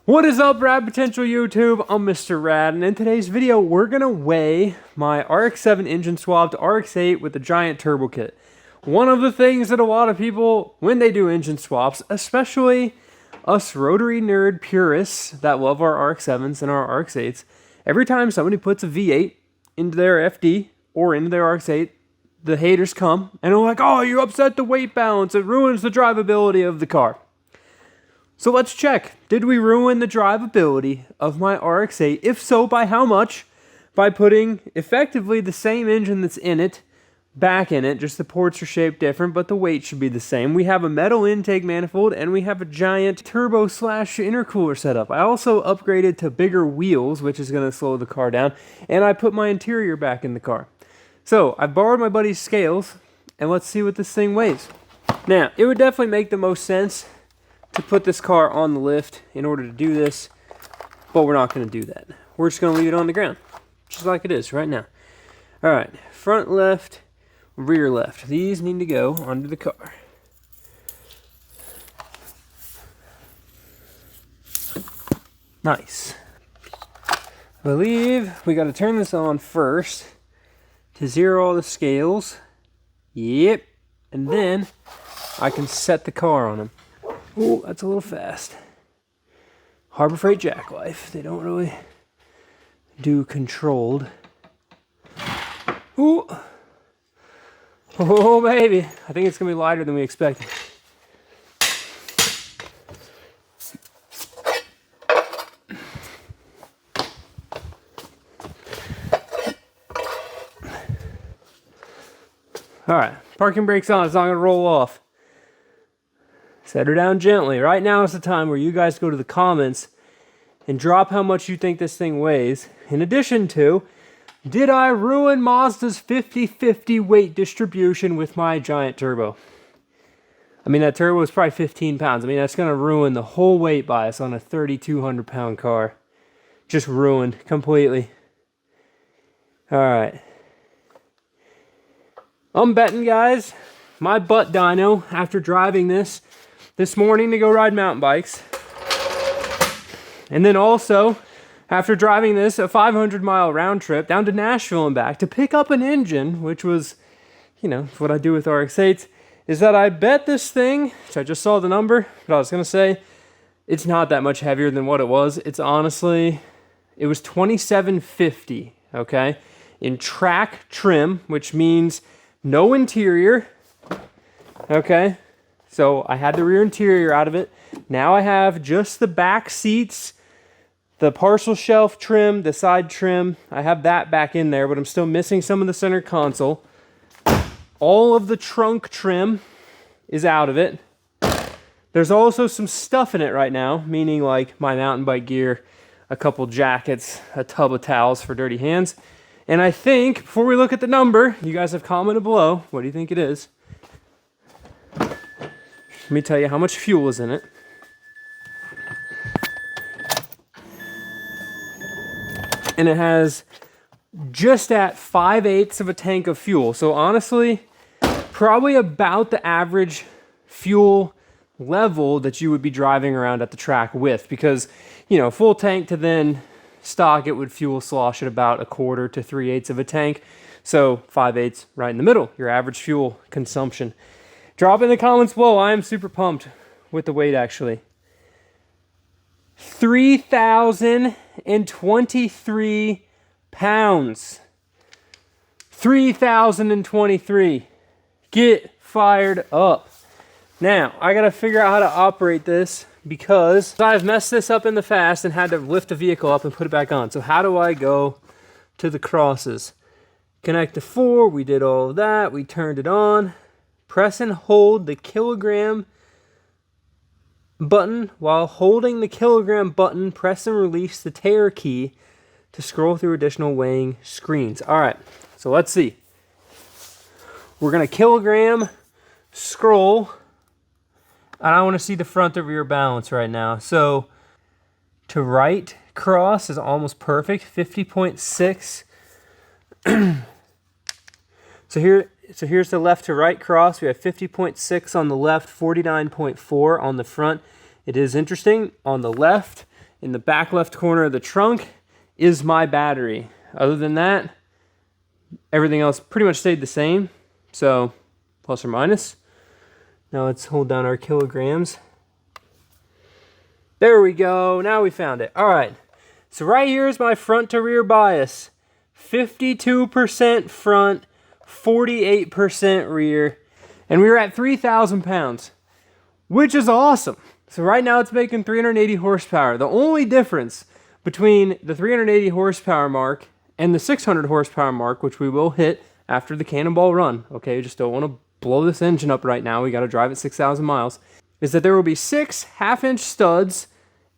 What is up, Rad Potential YouTube? I'm Mr. Rad, and in today's video, we're gonna weigh my RX7 engine swapped RX8 with the giant turbo kit. One of the things that a lot of people, when they do engine swaps, especially us rotary nerd purists that love our RX7s and our RX8s, every time somebody puts a V8 into their FD or into their RX8, the haters come and are like, oh, you upset the weight balance, it ruins the drivability of the car. So let's check. Did we ruin the drivability of my RX8? If so, by how much? By putting effectively the same engine that's in it back in it. Just the ports are shaped different, but the weight should be the same. We have a metal intake manifold and we have a giant turbo slash intercooler setup. I also upgraded to bigger wheels, which is going to slow the car down. And I put my interior back in the car. So I borrowed my buddy's scales and let's see what this thing weighs. Now, it would definitely make the most sense to put this car on the lift in order to do this, but we're not going to do that. We're just going to leave it on the ground, just like it is right now. All right, front left, rear left. These need to go under the car. Nice. I believe we got to turn this on first to zero all the scales. Yep. And then I can set the car on them. Oh, that's a little fast. Harbor Freight Jackknife. They don't really do controlled. Ooh. Oh, baby. I think it's going to be lighter than we expected. All right. Parking brake's on. It's not going to roll off. Set her down gently. Right now is the time where you guys go to the comments and drop how much you think this thing weighs. In addition to, did I ruin Mazda's 50-50 weight distribution with my giant turbo? I mean, that turbo is probably 15 pounds. I mean, that's going to ruin the whole weight bias on a 3,200 pound car. Just ruined completely. All right. I'm betting, guys, my butt dyno, after driving this morning to go ride mountain bikes, and then also after driving this a 500-mile round trip down to Nashville and back to pick up an engine, which was, you know, what I do with RX8s, is that I bet this thing, which I just saw the number, but I was going to say, it's not that much heavier than what it was. It's honestly, it was 2750, okay, in track trim, which means no interior, okay. So I had the rear interior out of it. Now I have just the back seats, the partial shelf trim, the side trim. I have that back in there, but I'm still missing some of the center console. All of the trunk trim is out of it. There's also some stuff in it right now, meaning like my mountain bike gear, a couple jackets, a tub of towels for dirty hands. And I think, before we look at the number, you guys have commented below, what do you think it is? Let me tell you how much fuel is in it. And it has just at 5/8 of a tank of fuel. So honestly, probably about the average fuel level that you would be driving around at the track with. Because, you know, full tank to then stock, it would fuel slosh at about 1/4 to 3/8 of a tank. So 5/8 right in the middle, your average fuel consumption. Drop in the comments below. I am super pumped with the weight, actually. 3,023 pounds. 3,023. Get fired up. Now, I got to figure out how to operate this because I've messed this up in the past and had to lift the vehicle up and put it back on. So how do I go to the crosses? Connect to 4. We did all of that. We turned it on. Press and hold the kilogram button. While holding the kilogram button, press and release the tare key to scroll through additional weighing screens. All right, so let's see. We're going to kilogram scroll, and I want to see the front to rear balance right now. So to right cross is almost perfect, 50.6. So here's the left to right cross. We have 50.6 on the left, 49.4 on the front. It is interesting. On the left, In the back left corner of the trunk is my battery. Other than that, everything else pretty much stayed the same. So, plus or minus. Now let's hold down our kilograms. There we go. Now we found it. All right. So right here is my front to rear bias. 52% front, 48% rear. And we were at 3,000 pounds, which is awesome. So right now it's making 380 horsepower. The only difference between the 380 horsepower mark and the 600 horsepower mark, which we will hit after the cannonball run, okay, just don't want to blow this engine up right now, we got to drive at 6,000 miles, is that there will be 6 half-inch studs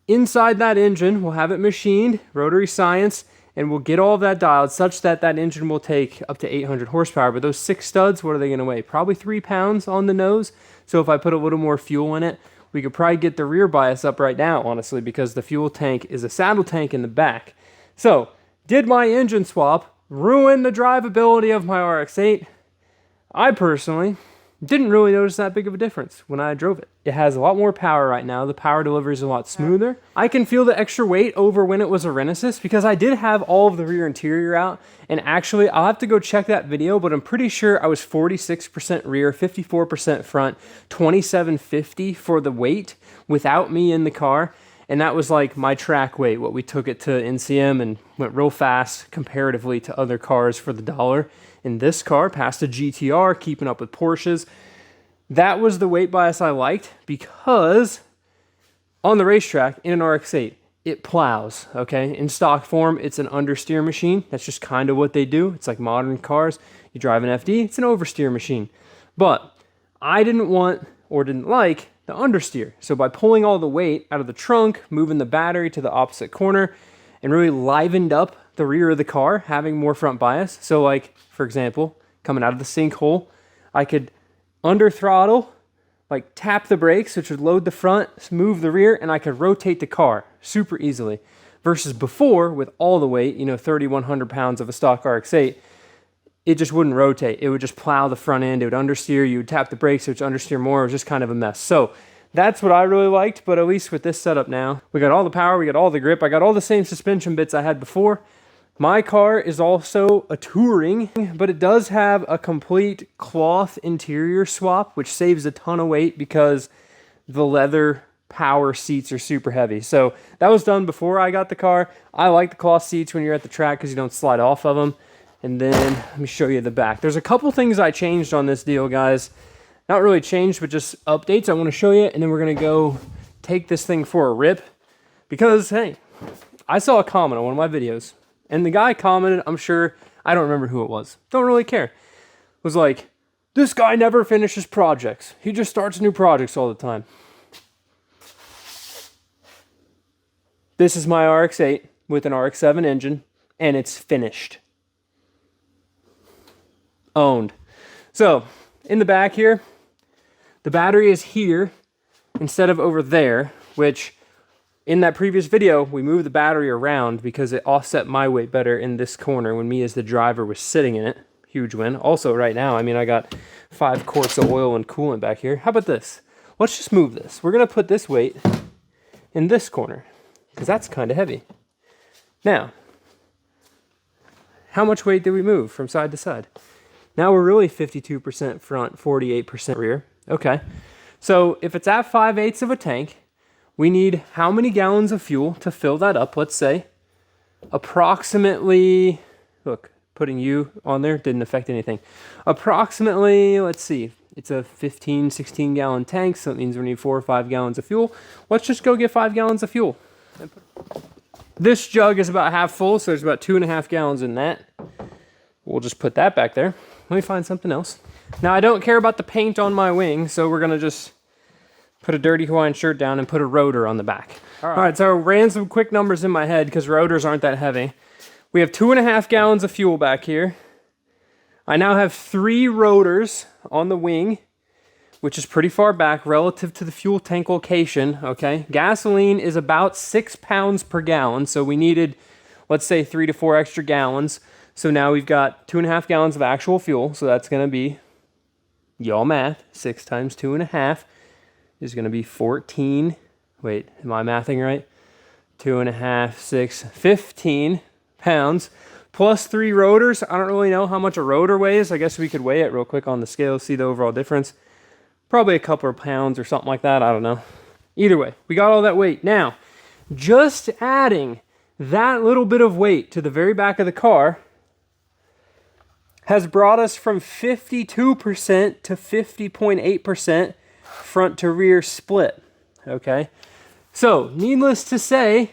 inside that engine. We'll have it machined, rotary science, and we'll get all of that dialed such that that engine will take up to 800 horsepower. But those 6 studs, what are they going to weigh? Probably 3 pounds on the nose. So if I put a little more fuel in it, we could probably get the rear bias up right now, honestly, because the fuel tank is a saddle tank in the back. So, did my engine swap ruin the drivability of my RX8? I personally didn't really notice that big of a difference when I drove it. It has a lot more power right now. The power delivery is a lot smoother. I can feel the extra weight over when it was a Renesis because I did have all of the rear interior out. And actually, I'll have to go check that video, but I'm pretty sure I was 46% rear, 54% front, 2750 for the weight without me in the car. And that was like my track weight, what we took it to NCM and went real fast comparatively to other cars for the dollar. In this car, past a GTR, keeping up with Porsches. That was the weight bias I liked because on the racetrack in an RX-8, it plows, okay? In stock form, it's an understeer machine. That's just kind of what they do. It's like modern cars. You drive an FD, it's an oversteer machine. But I didn't want or didn't like the understeer. So by pulling all the weight out of the trunk, moving the battery to the opposite corner, and really livened up the rear of the car, having more front bias. So like, for example, coming out of the sinkhole, I could under throttle, like tap the brakes, which would load the front, move the rear, and I could rotate the car super easily. Versus before, with all the weight, 3,100 pounds of a stock RX-8, it just wouldn't rotate. It would just plow the front end. It would understeer. You would tap the brakes, it would understeer more. It was just kind of a mess. So that's what I really liked, but at least with this setup now, we got all the power, we got all the grip, I got all the same suspension bits I had before. My car is also a touring, but it does have a complete cloth interior swap, which saves a ton of weight because the leather power seats are super heavy. So that was done before I got the car. I like the cloth seats when you're at the track because you don't slide off of them. And then let me show you the back. There's a couple things I changed on this deal, guys. Not really changed, but just updates I want to show you. And then we're going to go take this thing for a rip because, hey, I saw a comment on one of my videos. And the guy commented, I'm sure, I don't remember who it was, don't really care, was like, this guy never finishes projects. He just starts new projects all the time. This is my RX-8 with an RX-7 engine, and it's finished. Owned. So, in the back here, the battery is here instead of over there, which in that previous video, we moved the battery around because it offset my weight better in this corner when me as the driver was sitting in it. Huge win. Also, right now, I got 5 quarts of oil and coolant back here. How about this? Let's just move this. We're going to put this weight in this corner because that's kind of heavy. Now, how much weight did we move from side to side? Now we're really 52% front, 48% rear. Okay. So if it's at 5/8 of a tank, we need how many gallons of fuel to fill that up? Let's say approximately, look, putting you on there didn't affect anything. Approximately, let's see, it's a 15, 16 gallon tank, so it means we need 4 or 5 gallons of fuel. Let's just go get 5 gallons of fuel. This jug is about half full, so there's about 2.5 gallons in that. We'll just put that back there. Let me find something else. Now, I don't care about the paint on my wing, so we're gonna just put a dirty Hawaiian shirt down and put a rotor on the back. All right, so I ran some quick numbers in my head because rotors aren't that heavy. We have 2.5 gallons of fuel back here. I now have 3 rotors on the wing, which is pretty far back relative to the fuel tank location, okay? Gasoline is about 6 pounds per gallon, so we needed, let's say, 3 to 4 extra gallons. So now we've got 2.5 gallons of actual fuel, so that's gonna be, y'all math, 6 times 2.5 is gonna be 14, wait, am I mathing right? 2.5, 6, 15 pounds. Plus 3 rotors. I don't really know how much a rotor weighs. I guess we could weigh it real quick on the scale, see the overall difference. Probably a couple of pounds or something like that. I don't know. Either way, we got all that weight. Now, just adding that little bit of weight to the very back of the car has brought us from 52% to 50.8% front to rear split. Okay? So, needless to say,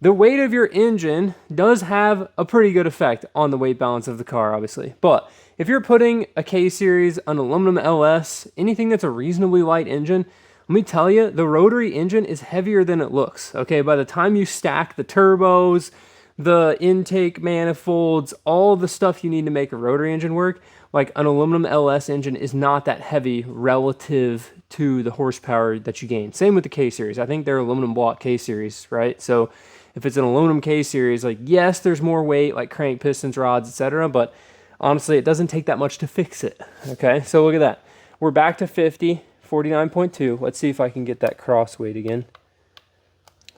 the weight of your engine does have a pretty good effect on the weight balance of the car, obviously. But if you're putting a K-Series, an aluminum LS, anything that's a reasonably light engine, let me tell you, the rotary engine is heavier than it looks. Okay, by the time you stack the turbos, the intake manifolds, all the stuff you need to make a rotary engine work, like an aluminum LS engine is not that heavy relative to the horsepower that you gain. Same with the K-Series. I think they're aluminum block K-Series, right? So if it's an aluminum K-Series, like, yes, there's more weight, like crank, pistons, rods, etc., but honestly, it doesn't take that much to fix it, okay? So look at that. We're back to 50, 49.2. Let's see if I can get that cross weight again.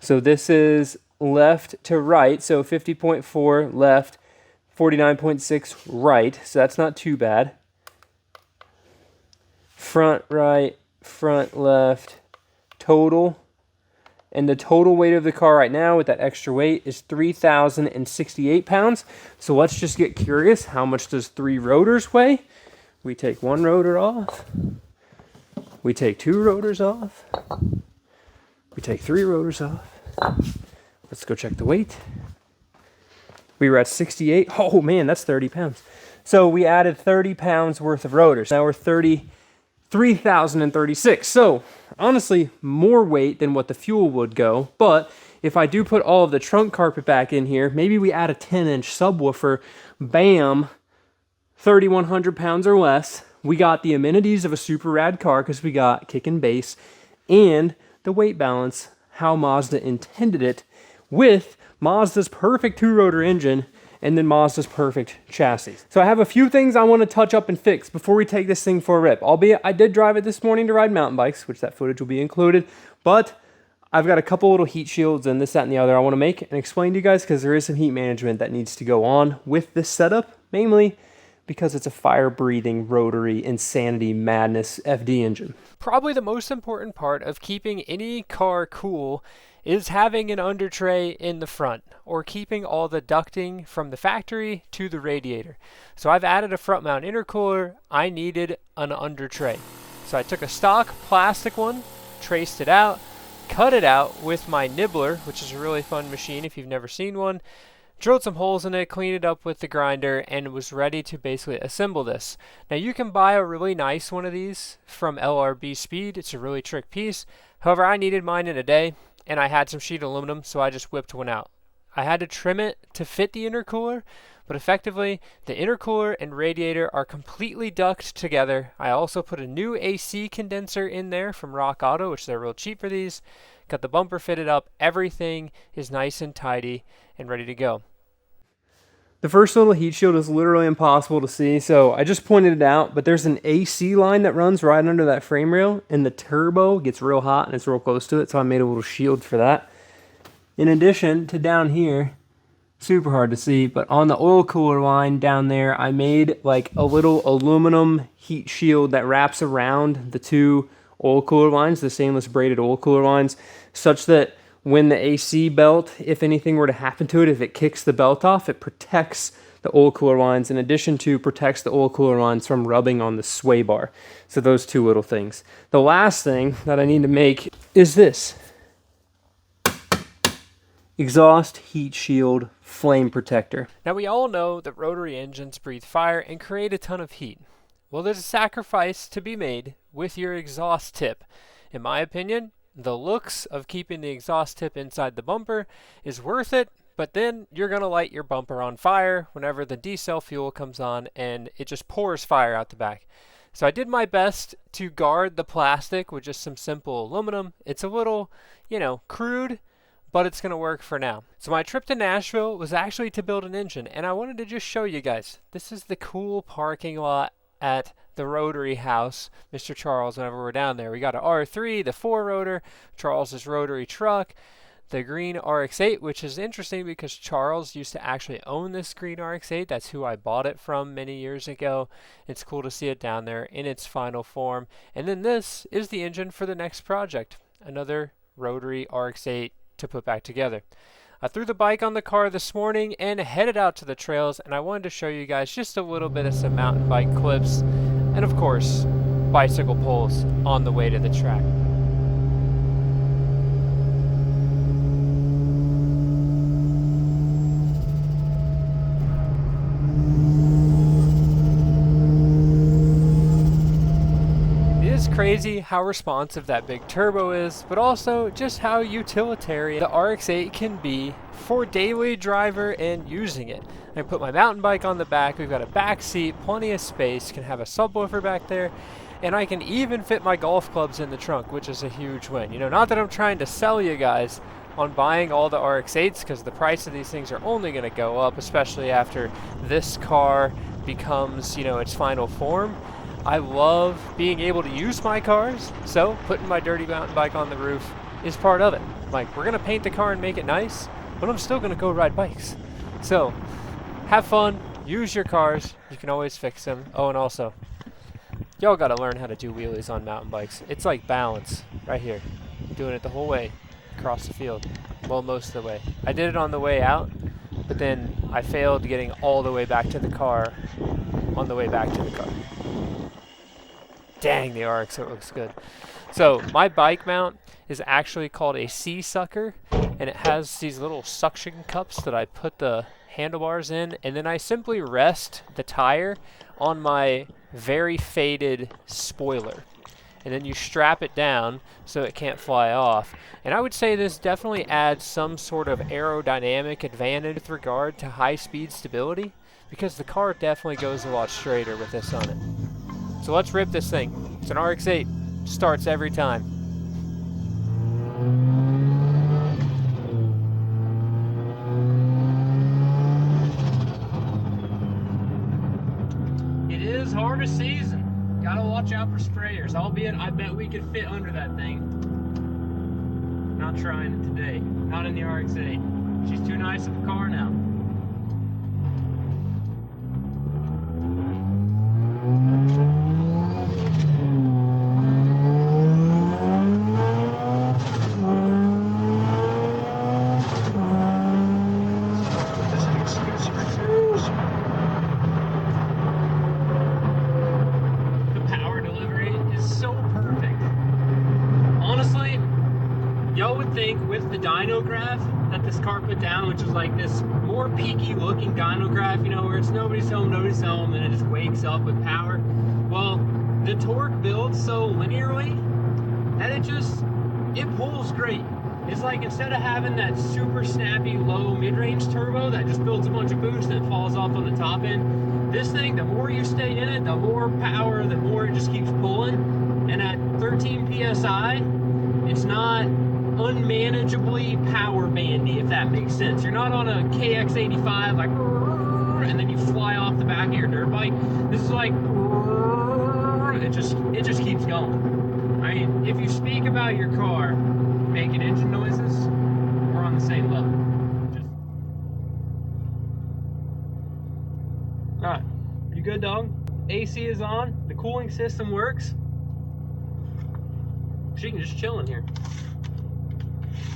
So this is left to right, so 50.4 left, 49.6 right, so that's not too bad. Front right, front left, total. And the total weight of the car right now with that extra weight is 3,068 pounds. So let's just get curious. How much does 3 rotors weigh? We take 1 rotor off. We take 2 rotors off. We take 3 rotors off. Let's go check the weight. We were at 68. Oh man, that's 30 pounds. So we added 30 pounds worth of rotors. Now we're 3,036. So honestly, more weight than what the fuel would go. But if I do put all of the trunk carpet back in here, maybe we add a 10-inch subwoofer, bam, 3,100 pounds or less. We got the amenities of a super rad car because we got kick and bass and the weight balance, how Mazda intended it, with Mazda's perfect 2-rotor engine and then Mazda's perfect chassis. So I have a few things I want to touch up and fix before we take this thing for a rip. Albeit I did drive it this morning to ride mountain bikes, which that footage will be included, but I've got a couple little heat shields and this, that, and the other I want to make and explain to you guys because there is some heat management that needs to go on with this setup, mainly because it's a fire-breathing, rotary, insanity, madness FD engine. Probably the most important part of keeping any car cool is having an under tray in the front, or keeping all the ducting from the factory to the radiator. So I've added a front mount intercooler. I needed an under tray. So I took a stock plastic one, traced it out, cut it out with my nibbler, which is a really fun machine if you've never seen one, drilled some holes in it, cleaned it up with the grinder, and was ready to basically assemble this. Now you can buy a really nice one of these from LRB Speed. It's a really trick piece. However, I needed mine in a day, and I had some sheet aluminum, so I just whipped one out. I had to trim it to fit the intercooler, but effectively, the intercooler and radiator are completely ducted together. I also put a new AC condenser in there from Rock Auto, which they're real cheap for these. Got the bumper fitted up. Everything is nice and tidy and ready to go. The first little heat shield is literally impossible to see, so I just pointed it out, but there's an AC line that runs right under that frame rail, and the turbo gets real hot and it's real close to it, so I made a little shield for that. In addition to down here, super hard to see, but on the oil cooler line down there, I made like a little aluminum heat shield that wraps around the 2 oil cooler lines, the stainless braided oil cooler lines, such that when the AC belt, if anything were to happen to it, if it kicks the belt off, it protects the oil cooler lines, in addition to protects the oil cooler lines from rubbing on the sway bar. So those 2 little things. The last thing that I need to make is this. Exhaust heat shield flame protector. Now we all know that rotary engines breathe fire and create a ton of heat. Well, there's a sacrifice to be made with your exhaust tip. In my opinion, the looks of keeping the exhaust tip inside the bumper is worth it, but then you're going to light your bumper on fire whenever the diesel fuel comes on and it just pours fire out the back. So I did my best to guard the plastic with just some simple aluminum. It's a little, crude, but it's going to work for now. So my trip to Nashville was actually to build an engine, and I wanted to just show you guys. This is the cool parking lot at the rotary house, Mr. Charles, whenever we're down there. We got an R3, the 4-rotor, Charles's rotary truck. the green RX8, which is interesting because Charles used to actually own this green RX8. That's who I bought it from many years ago. It's cool to see it down there in its final form. And then this is the engine for the next project, another rotary RX8 to put back together. I threw the bike on the car this morning and headed out to the trails, and I wanted to show you guys just a little bit of some mountain bike clips and of course bicycle pulls on the way to the track. Crazy how responsive that big turbo is, but also just how utilitarian the RX8 can be for daily driver and using it. I put my mountain bike on the back, we've got a back seat, plenty of space, can have a subwoofer back there, and I can even fit my golf clubs in the trunk, which is a huge win. You know, not that I'm trying to sell you guys on buying all the RX8s, because the price of these things are only going to go up, especially after this car becomes, you know, its final form. I love being able to use my cars, so putting my dirty mountain bike on the roof is part of it. Like, we're gonna paint the car and make it nice, but I'm still gonna go ride bikes. So, have fun, use your cars, you can always fix them. Oh, and also, y'all gotta learn how to do wheelies on mountain bikes. It's like balance, right here. Doing it the whole way, across the field. Well, most of the way. I did it on the way out, but then I failed getting all the way back to the car on the way back to the car. Dang, the RX8 looks good. So my bike mount is actually called a C-sucker, and it has these little suction cups that I put the handlebars in, and then I simply rest the tire on my very faded spoiler. And then you strap it down so it can't fly off. And I would say this definitely adds some sort of aerodynamic advantage with regard to high-speed stability, because the car definitely goes a lot straighter with this on it. So let's rip this thing. It's an RX8. Starts every time. It is harvest season. Gotta watch out for sprayers. Albeit, I bet we could fit under that thing. Not trying it today. Not in the RX8. She's too nice of a car now. Y'all would think with the dyno graph that this car put down, which is like this more peaky looking dyno graph, you know, where it's nobody's home, and it just wakes up with power. Well, the torque builds so linearly that it pulls great. It's like, instead of having that super snappy low mid-range turbo that just builds a bunch of boost and falls off on the top end, this thing, the more you stay in it, the more power, the more it just keeps pulling. And at 13 PSI, it's not unmanageably power bandy, if that makes sense. You're not on a KX85 like, and then you fly off the back of your dirt bike. This is like, it just keeps going. I mean, if you speak about your car making engine noises, we're on the same level. All right, you good, dog? AC is on, the cooling system works. She can just chill in here.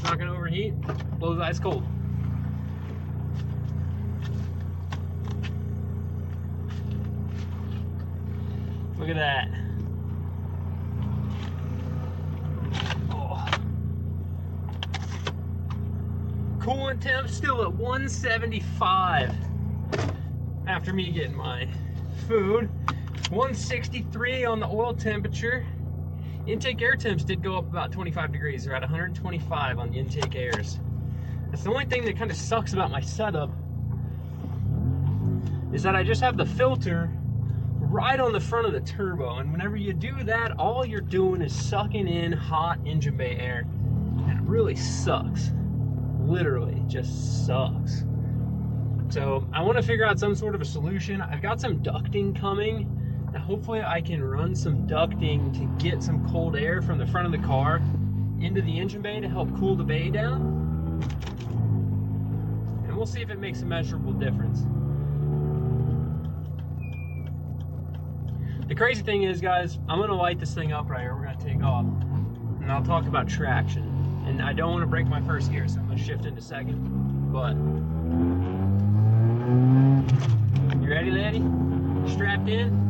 It's not gonna overheat, blows ice cold. Look at that. Oh. Coolant temp still at 175 after me getting my food. 163 on the oil temperature. Intake air temps did go up about 25 degrees. They're at 125 on the intake airs. That's the only thing that kind of sucks about my setup, is that I just have the filter right on the front of the turbo, and whenever you do that, all you're doing is sucking in hot engine bay air, and it really sucks. Literally just sucks. So I want to figure out some sort of a solution. I've got some ducting coming. Now hopefully I can run some ducting to get some cold air from the front of the car into the engine bay to help cool the bay down. And we'll see if it makes a measurable difference. The crazy thing is, guys, I'm gonna light this thing up right here. We're gonna take off. And I'll talk about traction. And I don't want to break my first gear, so I'm gonna shift into second. But you ready, lady? Strapped in?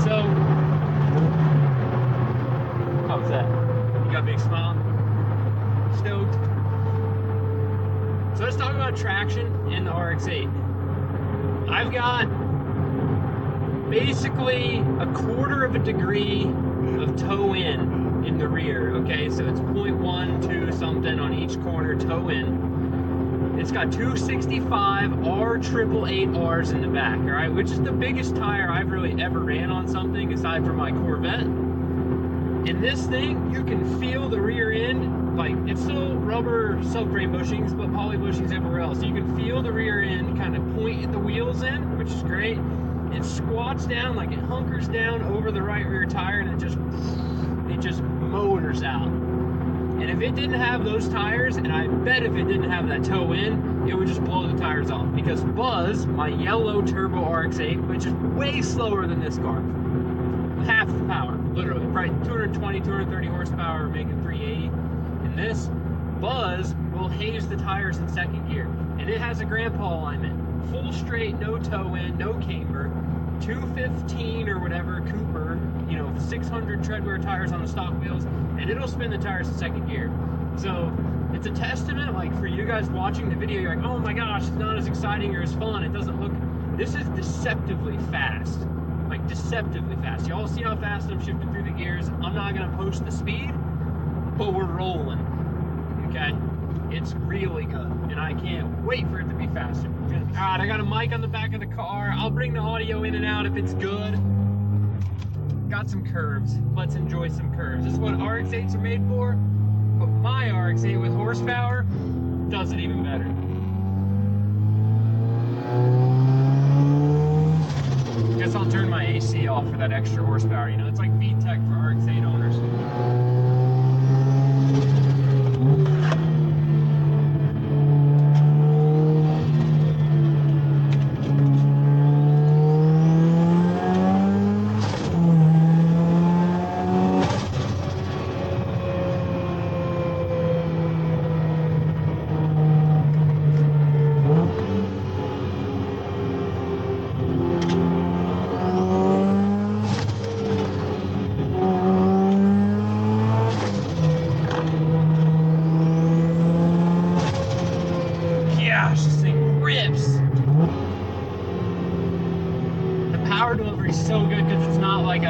So, how was that? You got a big smile? Stoked? So let's talk about traction in the RX8. I've got basically 1/4 of a degree of toe in the rear, okay? So it's 0.12 something on each corner, toe in. It's got 265 R888Rs in the back, all right? Which is the biggest tire I've really ever ran on something aside from my Corvette. In this thing, you can feel the rear end, like it's still rubber subframe bushings, but poly bushings everywhere else. So you can feel the rear end kind of point the wheels in, which is great. It squats down, like it hunkers down over the right rear tire, and it just motors out. And if it didn't have those tires, and I bet if it didn't have that toe in, it would just blow the tires off. Because Buzz, my yellow turbo RX8, which is way slower than this car, half the power, literally, probably 220, 230 horsepower, making 380. And this Buzz will haze the tires in second gear. And it has a grandpa alignment. Full straight, no toe in, no camber, 215 or whatever Cooper, 600 treadwear tires on the stock wheels, and it'll spin the tires in second gear. So it's a testament, like for you guys watching the video, you're like, oh my gosh, it's not as exciting or as fun. It doesn't look, this is deceptively fast. Like deceptively fast. Y'all see how fast I'm shifting through the gears. I'm not gonna post the speed, but we're rolling, okay? It's really good, and I can't wait for it to be faster. All right, I got a mic on the back of the car. I'll bring the audio in and out if it's good. Got some curves. Let's enjoy some curves. This is what RX8s are made for, but my RX8 with horsepower does it even better. Guess I'll turn my AC off for that extra horsepower. It's like VTEC for RX8 owners. Power delivery is so good because it's not like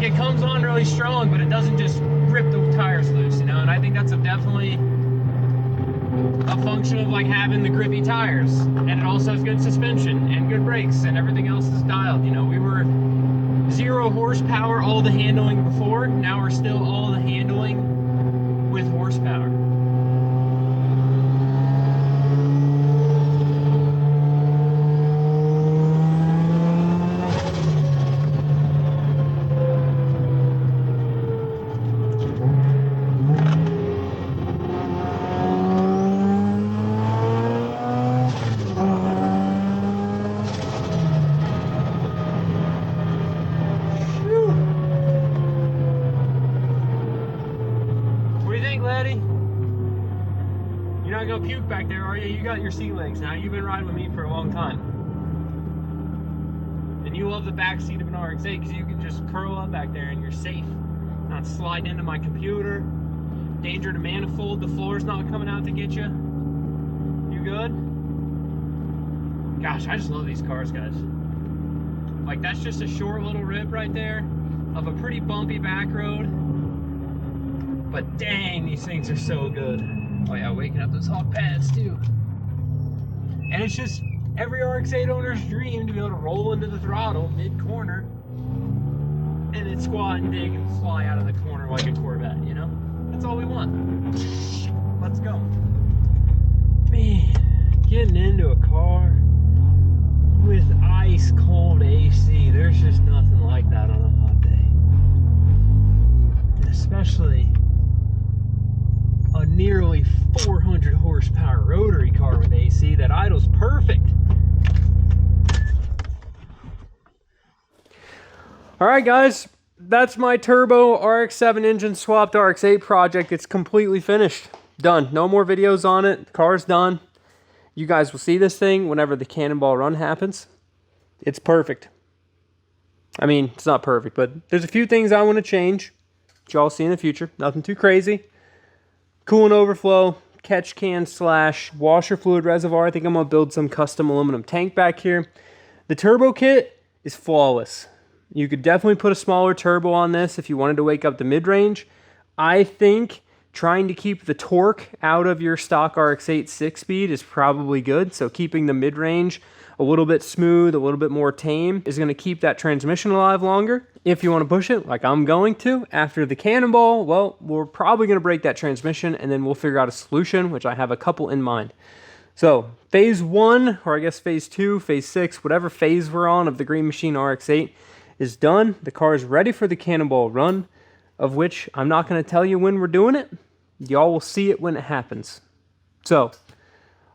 it comes on really strong, but it doesn't just rip the tires loose, and I think that's definitely a function of like having the grippy tires, and it also has good suspension and good brakes, and everything else is dialed. We were 0 horsepower, all the handling before. Now we're still all the handling with horsepower. You're not gonna puke back there, are you? You got your sea legs now. You've been riding with me for a long time. And you love the back seat of an RX8 because you can just curl up back there and you're safe. Not sliding into my computer. Danger to manifold, the floor's not coming out to get you. You good? Gosh, I just love these cars, guys. Like, that's just a short little rip right there of a pretty bumpy back road. But dang, these things are so good. Oh yeah, waking up those hot pads too. And it's just every RX8 owner's dream to be able to roll into the throttle mid-corner and then squat and dig and fly out of the corner like a Corvette, That's all we want. Let's go. Man. into a car with ice cold AC. There's just nothing like that on a hot day. And especially a nearly 400 horsepower rotary car with AC that idles perfect. All right, guys, that's my turbo RX7 engine swapped RX8 project. It's completely finished. Done. No more videos on it. The car's done. You guys will see this thing whenever the cannonball run happens. It's perfect. I mean, it's not perfect, but there's a few things I want to change, which y'all see in the future. Nothing too crazy. Coolant overflow, catch can / washer fluid reservoir. I think I'm going to build some custom aluminum tank back here. The turbo kit is flawless. You could definitely put a smaller turbo on this if you wanted to wake up the mid-range. I think trying to keep the torque out of your stock RX8 6-speed is probably good. So keeping the mid-range a little bit smooth, a little bit more tame is going to keep that transmission alive longer. If you want to push it like I'm going to after the cannonball, well, we're probably going to break that transmission and then we'll figure out a solution, which I have a couple in mind. So phase 1, or I guess phase 2, phase 6, whatever phase we're on of the Green Machine RX8 is done. The car is ready for the cannonball run, of which I'm not going to tell you when we're doing it. Y'all will see it when it happens. So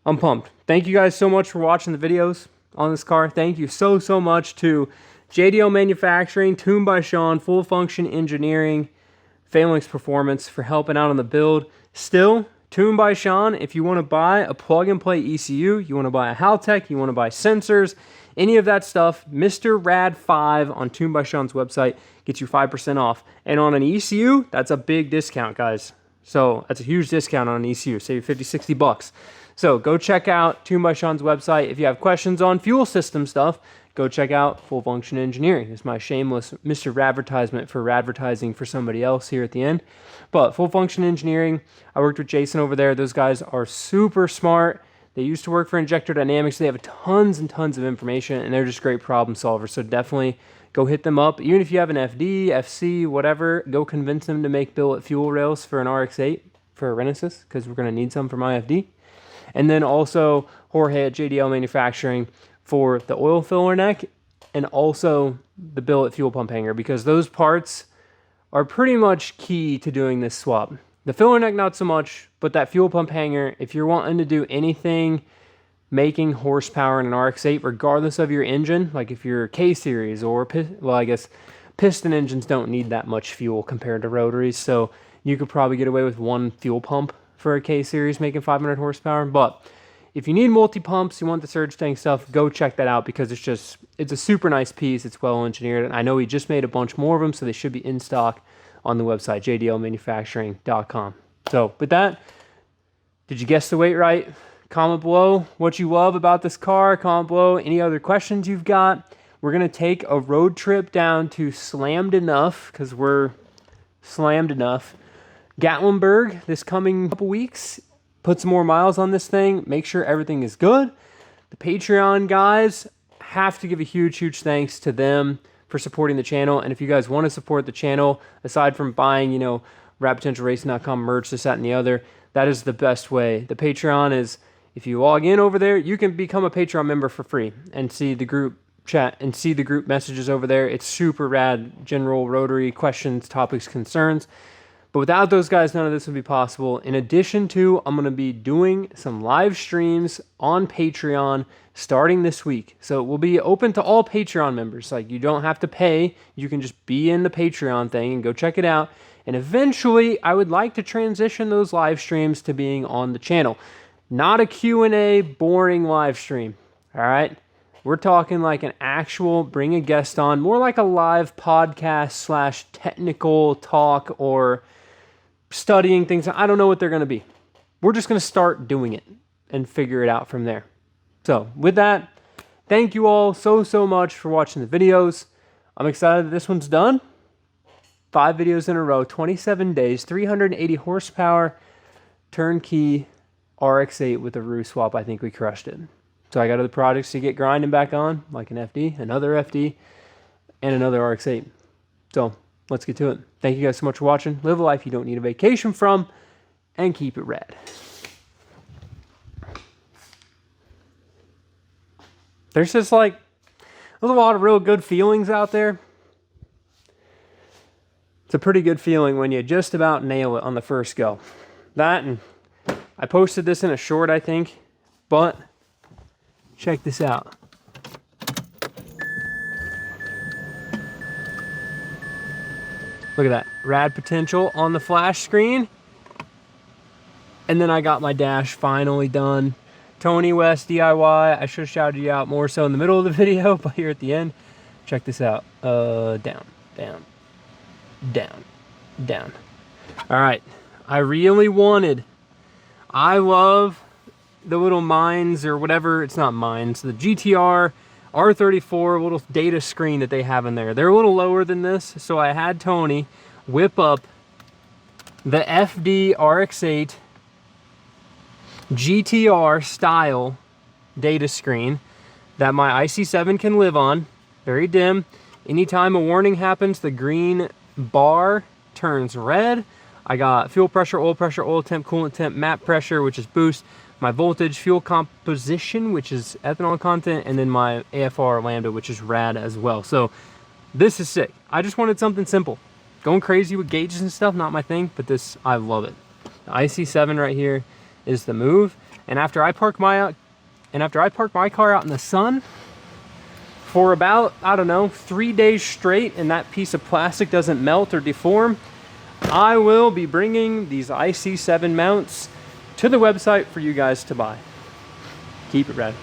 I'm pumped. Thank you guys so much for watching the videos on this car. Thank you so much to JDL Manufacturing, Tuned by Sean, Full Function Engineering, Phalanx Performance for helping out on the build. Still, Tuned by Sean, if you want to buy a plug-and-play ECU, you want to buy a Haltech, you want to buy sensors, any of that stuff, Mr. Rad 5 on Tuned by Sean's website gets you 5% off. And on an ECU, that's a big discount, guys. So that's a huge discount on an ECU, save you 50, 60 bucks. So go check out Tuned by Sean's website. If you have questions on fuel system stuff, go check out Full Function Engineering. It's my shameless Mr. Radvertisement for advertising for somebody else here at the end. But Full Function Engineering, I worked with Jason over there. Those guys are super smart. They used to work for Injector Dynamics. They have tons and tons of information, and they're just great problem solvers. So definitely go hit them up. Even if you have an FD, FC, whatever, go convince them to make billet fuel rails for an RX8 for a Renesis, because we're going to need some for my FD. And then also Jorge at JDL Manufacturing for the oil filler neck and also the billet fuel pump hanger, because those parts are pretty much key to doing this swap. The filler neck, not so much, but that fuel pump hanger, if you're wanting to do anything making horsepower in an RX8, regardless of your engine, like if you're K-Series or, well, I guess piston engines don't need that much fuel compared to rotaries, so you could probably get away with one fuel pump for a K-Series making 500 horsepower. But if you need multi-pumps, you want the surge tank stuff, go check that out, because it's a super nice piece. It's well engineered, and I know he just made a bunch more of them, so they should be in stock on the website, jdlmanufacturing.com. So with that, did you guess the weight right? Comment below what you love about this car. Comment below any other questions you've got. We're going to take a road trip down to Slammed Enough, because we're slammed enough, Gatlinburg this coming couple weeks. Put some more miles on this thing. Make sure everything is good. The Patreon guys, have to give a huge thanks to them for supporting the channel. And if you guys want to support the channel, aside from buying, you know, RadPotentialRacing.com merch, this, that, and the other, that is the best way. The Patreon is, if you log in over there, you can become a Patreon member for free and see the group chat and see the group messages over there. It's super rad, general rotary questions, topics, concerns. But without those guys, none of this would be possible. In addition to, I'm going to be doing some live streams on Patreon starting this week. So it will be open to all Patreon members. Like, you don't have to pay. You can just be in the Patreon thing and go check it out. And eventually, I would like to transition those live streams to being on the channel. Not a Q&A, boring live stream. All right? We're talking like an actual, bring a guest on, more like a live podcast / technical talk or studying things. I don't know what they're going to be. We're just going to start doing it and figure it out from there. So with that, thank you all so much for watching the videos. I'm excited that this one's done. 5 videos in a row, 27 days, 380 horsepower, turnkey RX8 with a RU swap. I think we crushed it. So I got other projects to get grinding back on, like an FD, another FD, and another RX8. So let's get to it. Thank you guys so much for watching. Live a life you don't need a vacation from, and keep it rad. there's just like, there's a lot of real good feelings out there. It's a pretty good feeling when you just about nail it on the first go. That, and I posted this in a short, I think, but check this out. Look at that, rad potential on the flash screen. And then I got my dash finally done. Tony West DIY, I should have shouted you out more so in the middle of the video, but here at the end, check this out. Down, down, down, down. All right, I love the little mines or whatever, it's not mines, the GTR R34 little data screen that they have in there. They're a little lower than this, so I had Tony whip up the FD RX8 GTR style data screen that my IC7 can live on. Very dim. Anytime a warning happens, the green bar turns red. I got fuel pressure, oil temp, coolant temp, map pressure, which is boost, my voltage, fuel composition, which is ethanol content, and then my AFR lambda, which is rad as well. So this is sick. I just wanted something simple. Going crazy with gauges and stuff, not my thing, but this, I love it. The IC7 right here is the move. And after I park my car out in the sun for about, I don't know, 3 days straight, and that piece of plastic doesn't melt or deform, I will be bringing these IC7 mounts to the website for you guys to buy. Keep it rad.